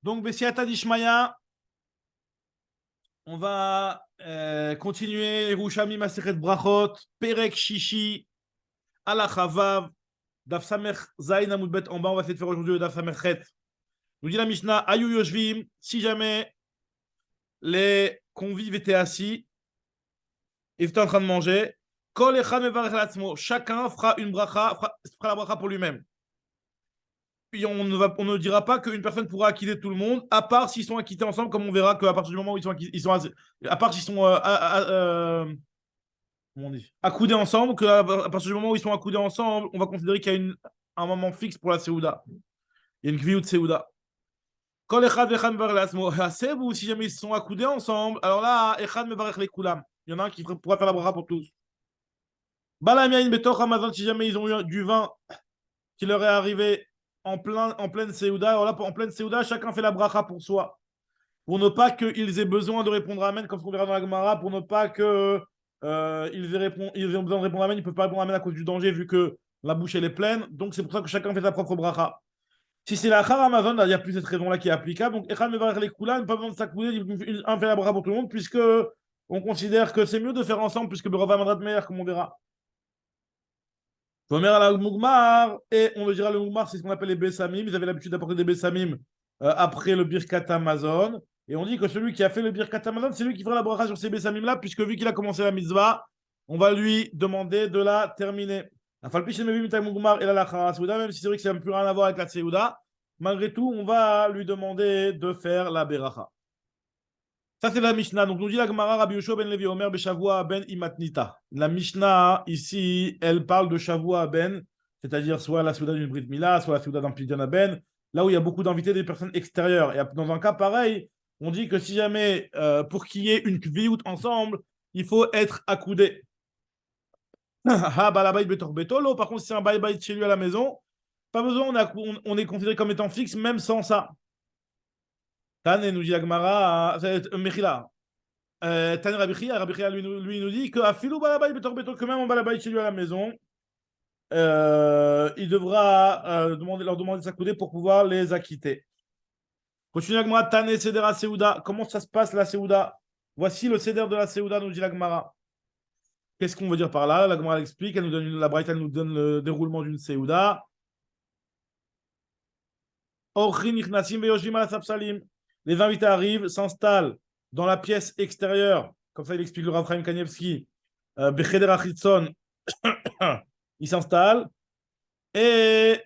Donc, Bessiata Dishmaya, on va continuer Yerushalmi Masechet Brachot, Perek Shishi, Alachavav, Daf Samer Zain Amud Bet en bas. On va essayer de faire aujourd'hui le Daf Samer Chet. Nous dit la Mishnah, Ayu Yoshvim, si jamais les convives étaient assis, ils étaient en train de manger, Kol Echad Mevarech Latzmo, chacun fera une bracha, fera la bracha pour lui-même. Puis on ne dira pas qu'une personne pourra acquitter tout le monde, à part s'ils sont acquittés ensemble, comme on verra qu'à partir du moment où à part s'ils sont comment on dit, accoudés ensemble, qu'à partir du moment où ils sont accoudés ensemble, on va considérer qu'il y a un moment fixe pour la Seouda. Il y a une kviyut Seouda. Kol echad vechad mevarech le'atzmo. Ou si jamais ils sont accoudés ensemble, alors là, echad mevarech le'kulam. Il y en a un qui pourra faire la bracha pour tous. Balam yain betoch hamazon, si jamais ils ont eu du vin qui leur est arrivé en pleine Seouda, alors là, en pleine Seouda, chacun fait la bracha pour soi. Pour ne pas qu'ils aient besoin de répondre Amen, comme on verra dans la Gemara, pour ne pas que ils aient besoin de répondre Amen, ils ne peuvent pas répondre Amen à cause du danger, vu que la bouche elle est pleine. Donc c'est pour ça que chacun fait sa propre bracha. Si c'est la Char Amazon, il n'y a plus cette raison-là qui est applicable. Donc Echad Mevarech les Kula, pas besoin de s'accouder, un fait la bracha pour tout le monde, puisque on considère que c'est mieux de faire ensemble, puisque Berova Madrat Meir, comme on verra. Omer à la Mougmar, et on le dira, le Mougmar, c'est ce qu'on appelle les Bessamim. Ils avaient l'habitude d'apporter des Bessamim après le Birkat Amazon. Et on dit que celui qui a fait le Birkat Amazon, c'est lui qui fera la bracha sur ces Bessamim-là, puisque vu qu'il a commencé la mitzvah, on va lui demander de la terminer. Même si c'est vrai que ça n'a plus rien à voir avec la Tseouda, malgré tout, on va lui demander de faire la Beracha. Ça, c'est la Mishnah. Donc, nous dit la Gemara, Rabbi Yoshua ben Levi Omer, Beshavua ben Imatnita. La Mishnah, ici, elle parle de Shavua ben, c'est-à-dire soit la Souda d'une Brit Mila, soit la Souda d'un Pidjana ben, là où il y a beaucoup d'invités des personnes extérieures. Et dans un cas pareil, on dit que si jamais, pour qu'il y ait une kviyut ensemble, il faut être accoudé. Ah, balabait betor betolo. Par contre, si c'est un bye-bye chez lui à la maison, pas besoin, on est considéré comme étant fixe, même sans ça. Tane nous dit la Gemara, Mechila. Tane Rabbi lui nous dit que Afilou balabay betor betor, que même en balabay chez lui à la maison, il devra leur demander de s'accouder pour pouvoir les acquitter. Continue la Gemara, Tane Sedera Seouda. Comment ça se passe la Seouda? Voici le Seder de la Seouda, nous dit la Gemara. Qu'est-ce qu'on veut dire par là? La Gemara l'explique, la Braïta nous donne le déroulement d'une Seouda. Les invités arrivent, s'installent dans la pièce extérieure, comme ça il explique le Rav Chaim Kanievski, Becheder Achitzon, il s'installe et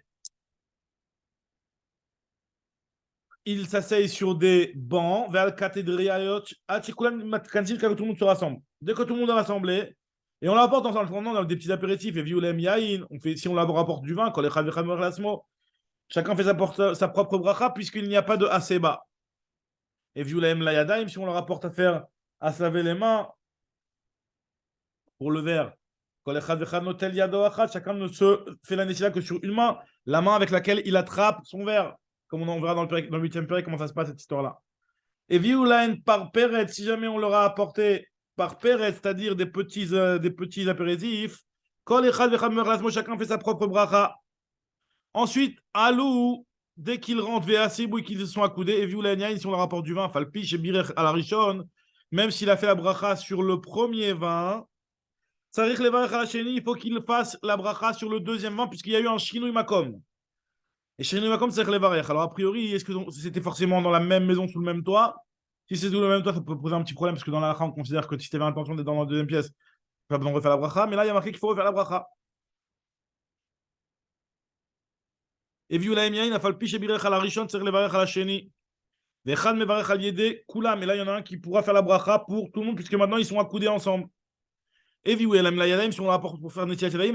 il s'asseye sur des bancs vers le cathédrale, car tout le monde se rassemble. Dès que tout le monde est rassemblé, et on l'apporte dans des petits apéritifs, et violem yain, si on rapporte du vin, quand les chavicham lasmo, chacun fait sa propre bracha, puisqu'il n'y a pas de aseba. Et violem la yadaim, si on leur apporte à se laver les mains pour le verre, chacun ne se fait la nécessité que sur une main, la main avec laquelle il attrape son verre, comme on en verra dans le 8e période, comment ça se passe cette histoire-là. Et viulain par peret, si jamais on leur a apporté par peret, c'est-à-dire des petits apéritifs, chacun fait sa propre bracha. Ensuite, alou, dès qu'ils rentrent ou qu'ils se sont accoudés, et viulain, si on leur apporte du vin, falpiche et birech à la richonne, même s'il a fait la bracha sur le premier vin, il faut qu'il fasse la bracha sur le deuxième vin, puisqu'il y a eu un shinui makom. Et shinui makom, c'est levarech. Alors, a priori, est-ce que c'était forcément dans la même maison, sous le même toit? Si c'est sous le même toit, ça peut poser un petit problème, parce que dans la halakha, on considère que si tu avais l'intention d'être dans la deuxième pièce, pas besoin de refaire la bracha. Mais là, il y a marqué qu'il faut refaire la bracha. Et vu la il a fallu piche birech à la rishon, c'est levarech à la sheni. Vechad mevarech al yede kula. Mais là, il y en a un qui pourra faire la bracha pour tout le monde, puisque maintenant, ils sont accoudés ensemble. Et si on rapporte pour faire Netilat Yadayim,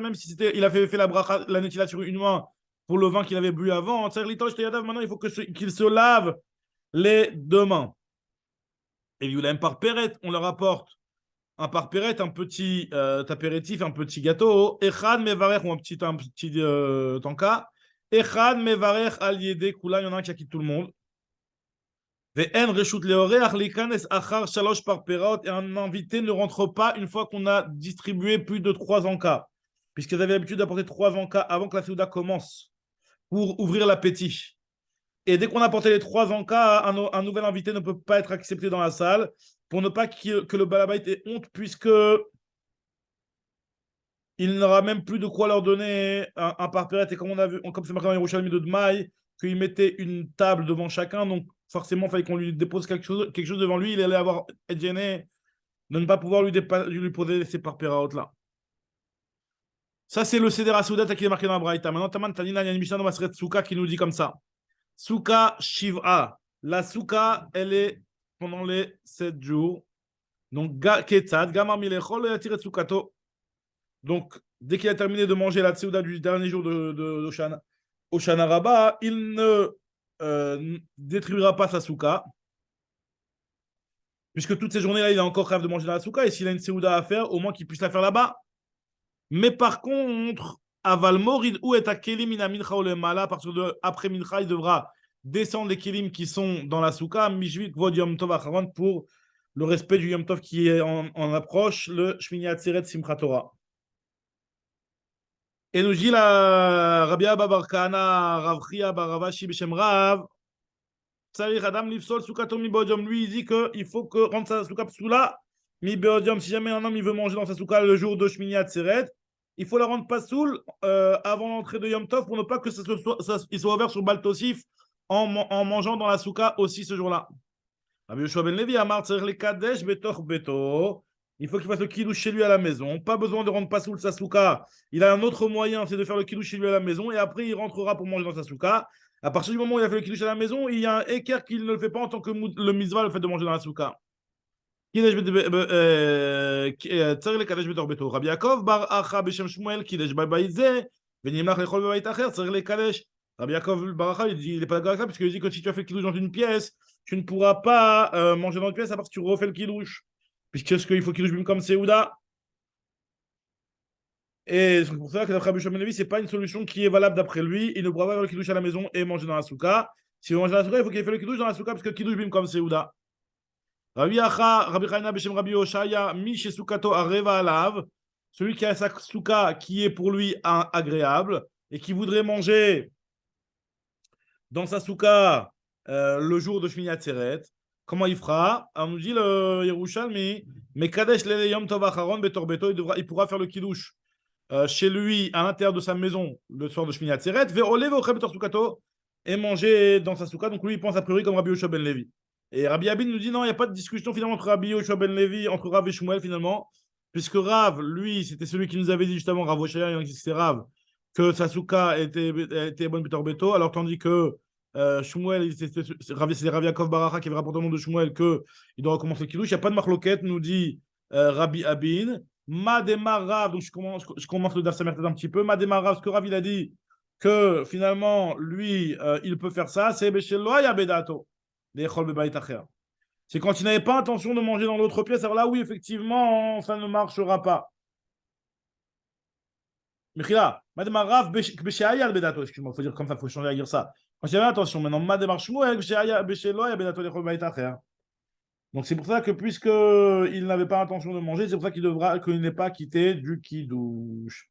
même si il a fait la Netilat sur une main pour le vin qu'il avait bu avant, maintenant il faut qu'il se lave les deux mains. Et par Peret, on leur apporte un par Peret, un petit apéritif, un petit gâteau, Echad Mevarech, ou un petit tanka, Echad Mevarech al Yede Kula, il y en a un qui a quitté tout le monde. Et un invité ne rentre pas une fois qu'on a distribué plus de 3 encas, puisqu'ils avaient l'habitude d'apporter 3 encas avant que la Seouda commence, pour ouvrir l'appétit. Et dès qu'on a porté les trois encas, un nouvel invité ne peut pas être accepté dans la salle pour ne pas que le balabait ait honte, puisque il n'aura même plus de quoi leur donner un par période. Et comme on a vu, comme c'est marqué dans les Yerushalmi de Dmaï, qu'il mettait une table devant chacun, donc forcément, il fallait qu'on lui dépose quelque chose devant lui. Il allait avoir être gêné de ne pas pouvoir lui poser ces par là. Ça, c'est le Seder Asoudat qui est marqué dans la Braïta. Maintenant, Taman Tanina, il y a une Mishnah dans Maseret Souka qui nous dit comme ça. Souka Shiva. La Souka, elle est pendant les 7 jours. Donc, Ketzad, Gamar Milechol, et Atiret Soukato. Donc, dès qu'il a terminé de manger la Tseuda du dernier jour d'Oshana Rabba, il ne détruira pas sa Souka. Puisque toutes ces journées-là, il a encore rêve de manger dans la Souka. Et s'il a une Tseuda à faire, au moins qu'il puisse la faire là-bas. Mais par contre, Aval Morid ou est à Kelim ina mincha ou le mala, à partir de après mincha, il devra descendre les kelim qui sont dans la souka, mishvik vod yom tov acharon, pour le respect du yom tov qui est en approche, le shmini atzeret simchat Torah. Et nous dit la Rabbi Abba bar Kahana, Rav Chia bar Ravashi b'shem Rav, Tzarich Adam lifsol soukato mi bod yom. Lui, il dit qu'il faut que rendre sa souka psoula mi bod yom. Si jamais un homme il veut manger dans sa souka le jour de shmini atzeret, il faut la rendre pas soul avant l'entrée de Yom Tov pour ne pas que il soit ouvert sur Baltosif en mangeant dans la souka aussi ce jour-là. Rabbi Yoshua ben Levi Amar tzarich le kadesh betor beto. Il faut qu'il fasse le kiddush chez lui à la maison. Pas besoin de rendre pas soul sa souka. Il a un autre moyen, c'est de faire le kiddush chez lui à la maison et après il rentrera pour manger dans sa souka. À partir du moment où il a fait le kiddush à la maison, il y a un équerre qu'il ne le fait pas en tant que le mitzvah, le fait de manger dans la souka. צריך לקדש בתוך ביתו. רבי יעקב בר אחא בשם שמואל קידש בבית זה, ונמלך לאכול בבית אחר, צריך לקדש. Rabbi Yaakov Baracha, il n'est pas d'accord avec ça, parce qu'il dit que si tu as fait le kiddush dans une pièce, tu ne pourras pas manger dans une pièce à part si tu refais le kiddush. Puisque ce qu'il faut kiddush comme Seouda. Et c'est pour ça que d'après Rabbi Shimon ben Levi, ce n'est pas une solution qui est valable d'après lui. Il ne pourra pas faire le kiddush à la maison et manger dans la souka. Si il veut manger dans la souka, il faut qu'il ait fait le kiddush dans la souka, parce que le kiddush comme Seouda. Rabbi Chaina Beshem Rabbi Oshaya, Mish Sukato Areva Alav, celui qui a sa souka qui est pour lui agréable et qui voudrait manger dans sa souka le jour de Shmini Atzeret. Comment il fera? On nous dit le Yerushalmi, mais Kadesh Lele Yom Tov Acharon Betor Beto, il pourra faire le kiddush chez lui à l'intérieur de sa maison le soir de Shmini Atzeret, Ve'ole Ve'ochem Betor Sukato, et manger dans sa souka. Donc lui, il pense a priori comme Rabbi Yoshua ben Levi. Et Rabbi Abin nous dit non, il n'y a pas de discussion finalement entre Rabbi Yoshua ben Levi, entre Rav et Shmuel finalement, puisque Rav, lui, c'était celui qui nous avait dit justement, Rav Oshaya, c'est Rav, que sa souka était bonne Betor Beto, alors tandis que Shmuel, c'est Rav Yaakov Baracha qui avait rapporté au nom de Shmuel qu'il doit recommencer le kiddush. Il n'y a pas de marloquette, nous dit Rabbi Abin. Mademar Rav, donc je commence le Daf Samertet un petit peu. Mademar Rav, ce que Rav il a dit, que finalement, lui, il peut faire ça, c'est Besheloya Bedato. C'est quand il n'avait pas intention de manger dans l'autre pièce. Alors là, oui, effectivement, ça ne marchera pas. Mechila, Mademar Rav, Besheaya Bedato. Excuse-moi, il faut dire comme ça, il faut changer à dire ça. Quand il y avait attention, maintenant, Mademar Shmuel, Besheloya Bedato, donc c'est pour ça que puisqu'il n'avait pas intention de manger, c'est pour ça qu'il n'est pas quitté du kiddush.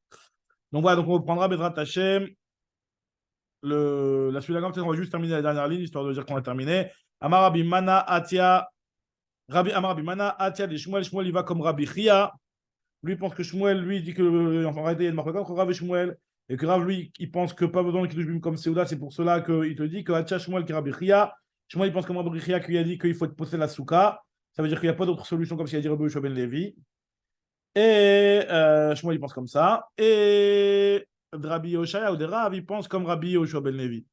Donc voilà, donc on reprendra Bezrat Hashem. La suite de la gamme, on va juste terminer la dernière ligne, histoire de dire qu'on a terminé. Amar Rabbi Mana Atia, Amar Rabbi Mana Atia de Shmuel, Shmuel il va comme Rabbi Chia. Lui pense que Shmuel, lui dit que, enfin, en réalité, il y a une marque entre Rav et Shmuel, et que Rav, lui, il pense que pas besoin de kiddush comme Seouda, c'est pour cela qu'il te dit que Atia Shmuel qui est Rabbi Chia. Shmuel, il pense comme Rabbi Chia qui a dit qu'il faut poser la souka. Ça veut dire qu'il n'y a pas d'autre solution comme ce qu'il a dit Rabbi Yoshua ben Levi. Et Shmuel, il pense comme ça. Et Rabbi Yoshaya ou des Rav, il pense comme Rabbi Yoshua ben Levi.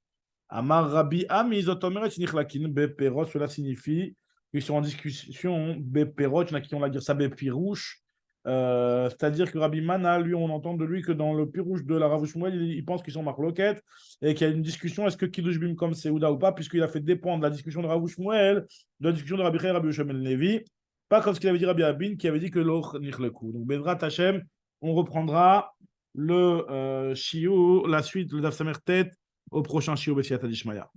Amar Rabbi Ami Zotomeret Nichlakin Beperot, cela signifie qu'ils sont en discussion Beperot, il y en a qui ont la dire ça Bepirouche. C'est-à-dire que Rabbi Mana, lui, on entend de lui que dans le pirouche de la Rav Shmuel, il pense qu'ils sont marloquettes et qu'il y a une discussion est-ce que Kiddush Bim comme Seouda ou pas, puisqu'il a fait dépendre la discussion de Rav Shmuel de la discussion de Rabbi Chia et Rabbi Yoshua ben Levi, pas comme ce qu'il avait dit Rabbi Abin qui avait dit que l'autre nichleku. Donc Bezrat Hashem, on reprendra le shiur, la suite, le Daf Samertet au prochain shiur B'Siyata Dishmaya.